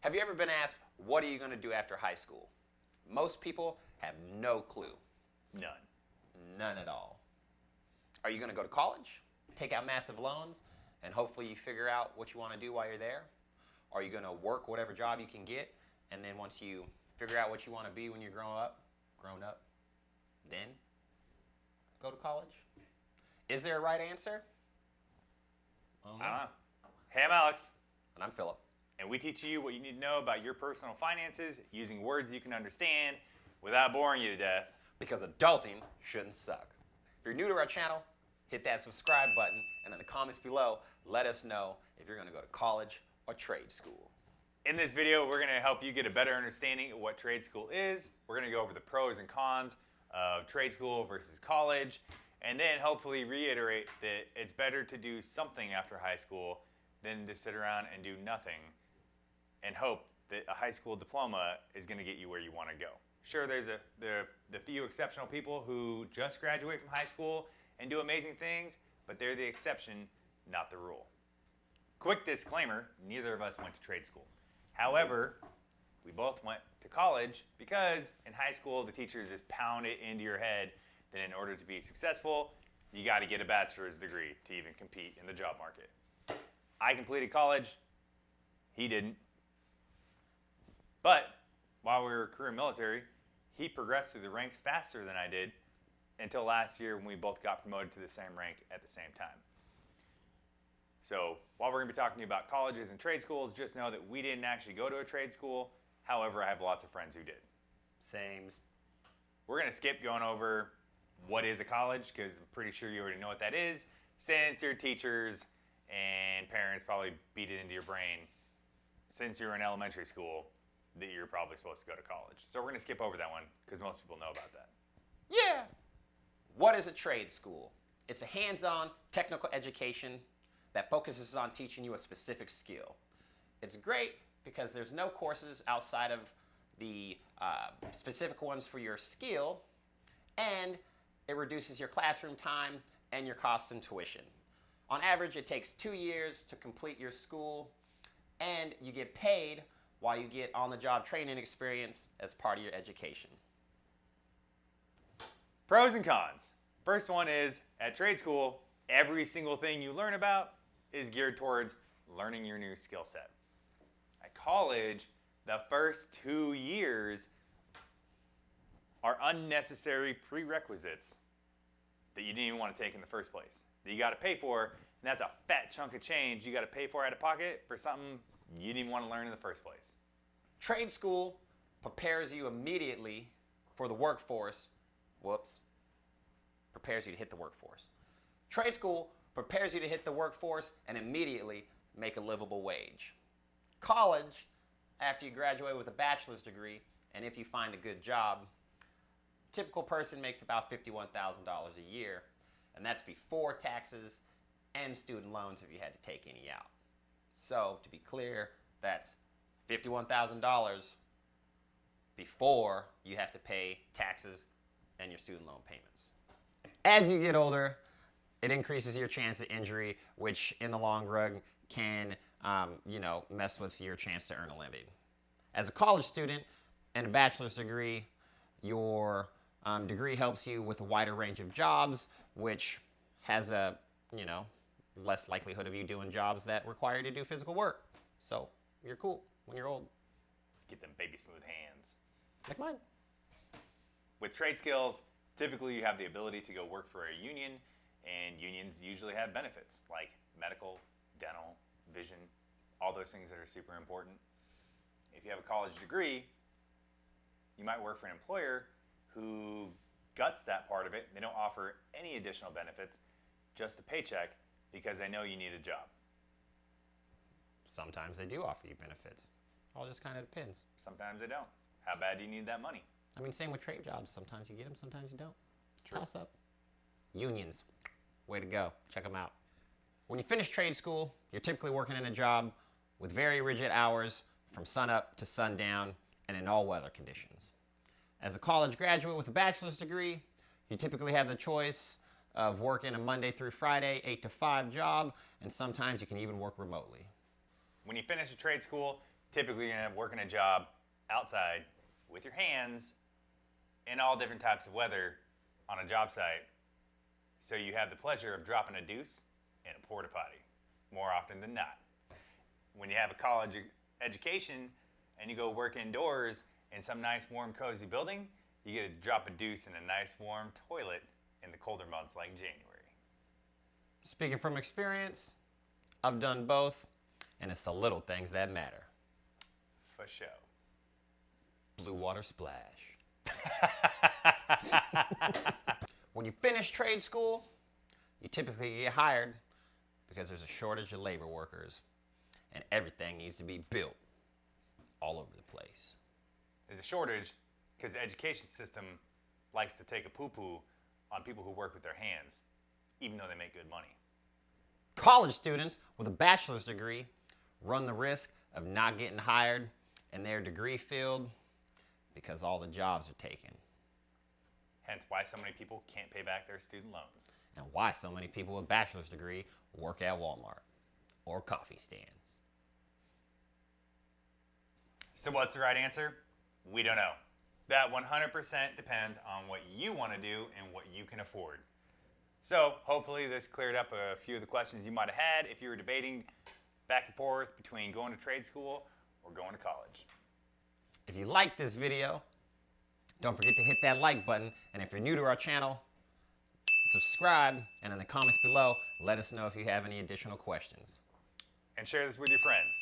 Have you ever been asked, what are you going to do after high school? Most people have no clue. None. None at all. Are you going to go to college, take out massive loans, and hopefully you figure out what you want to do while you're there? Are you going to work whatever job you can get, and then once you figure out what you want to be when you're grown up, then go to college? Is there a right answer? I don't know. Hey, I'm Alex. And I'm Philip. And we teach you what you need to know about your personal finances using words you can understand without boring you to death. Because adulting shouldn't suck. If you're new to our channel, hit that subscribe button, and in the comments below, let us know if you're going to go to college or trade school. In this video, we're going to help you get a better understanding of what trade school is. We're going to go over the pros and cons of trade school versus college, and then hopefully reiterate that it's better to do something after high school than to sit around and do nothing and hope that a high school diploma is going to get you where you want to go. Sure, there's the few exceptional people who just graduate from high school and do amazing things, but they're the exception, not the rule. Quick disclaimer, neither of us went to trade school. However, we both went to college because in high school, the teachers just pound it into your head that in order to be successful, you got to get a bachelor's degree to even compete in the job market. I completed college. He didn't. But while we were career military, he progressed through the ranks faster than I did until last year when we both got promoted to the same rank at the same time. So while we're going to be talking to you about colleges and trade schools, just know that we didn't actually go to a trade school. However, I have lots of friends who did. Same. We're going to skip going over what is a college because I'm pretty sure you already know what that is, since your teachers and parents probably beat it into your brain since you're in elementary school that you're probably supposed to go to college. So we're going to skip over that one because most people know about that. Yeah. What is a trade school? It's a hands-on technical education that focuses on teaching you a specific skill. It's great because there's no courses outside of the specific ones for your skill, and it reduces your classroom time and your costs and tuition. On average, it takes 2 years to complete your school, and you get paid while you get on-the-job training experience as part of your education. Pros and cons. First one is, at trade school, every single thing you learn about is geared towards learning your new skill set. At college, the first 2 years are unnecessary prerequisites that you didn't even want to take in the first place, that you got to pay for, and that's a fat chunk of change you got to pay for out of pocket for something you didn't even want to learn in the first place. Trade school prepares you immediately for the workforce. Prepares you to hit the workforce. Trade school prepares you to hit the workforce and immediately make a livable wage. College, after you graduate with a bachelor's degree, and if you find a good job, typical person makes about $51,000 a year, and that's before taxes and student loans if you had to take any out. So, to be clear, that's $51,000 before you have to pay taxes and your student loan payments. As you get older, it increases your chance of injury, which in the long run can, mess with your chance to earn a living. As a college student and a bachelor's degree, your degree helps you with a wider range of jobs, which has a, less likelihood of you doing jobs that require you to do physical work. So you're cool when you're old. Get them baby smooth hands. Like mine. With trade skills, typically you have the ability to go work for a union, and unions usually have benefits like medical, dental, vision, all those things that are super important. If you have a college degree, you might work for an employer who guts that part of it. They don't offer any additional benefits, just a paycheck, because they know you need a job. Sometimes they do offer you benefits. All just kind of depends. Sometimes they don't. How bad do you need that money? I mean, same with trade jobs. Sometimes you get them, sometimes you don't. True. Toss up. Unions. Way to go. Check them out. When you finish trade school, you're typically working in a job with very rigid hours from sunup to sundown and in all weather conditions. As a college graduate with a bachelor's degree, you typically have the choice of working a Monday through Friday, 8 to 5 job, and sometimes you can even work remotely. When you finish a trade school, Typically, you're going to work in a job outside with your hands in all different types of weather on a job site. So you have the pleasure of dropping a deuce in a porta potty more often than not. When you have a college education and you go work indoors in some nice, warm, cozy building, you get to drop a deuce in a nice, warm toilet in the colder months like January. Speaking from experience, I've done both, and it's the little things that matter. For sure. Blue water splash. When you finish trade school, you typically get hired because there's a shortage of labor workers, and everything needs to be built all over the place. There's a shortage because the education system likes to take a poo-poo on people who work with their hands, even though they make good money. College students with a bachelor's degree run the risk of not getting hired in their degree field because all the jobs are taken. Hence why so many people can't pay back their student loans. And why so many people with a bachelor's degree work at Walmart or coffee stands. So what's the right answer? We don't know. That 100% depends on what you want to do and what you can afford. So hopefully this cleared up a few of the questions you might have had if you were debating back and forth between going to trade school or going to college. If you liked this video, don't forget to hit that like button. And if you're new to our channel, subscribe. And in the comments below, let us know if you have any additional questions. And share this with your friends.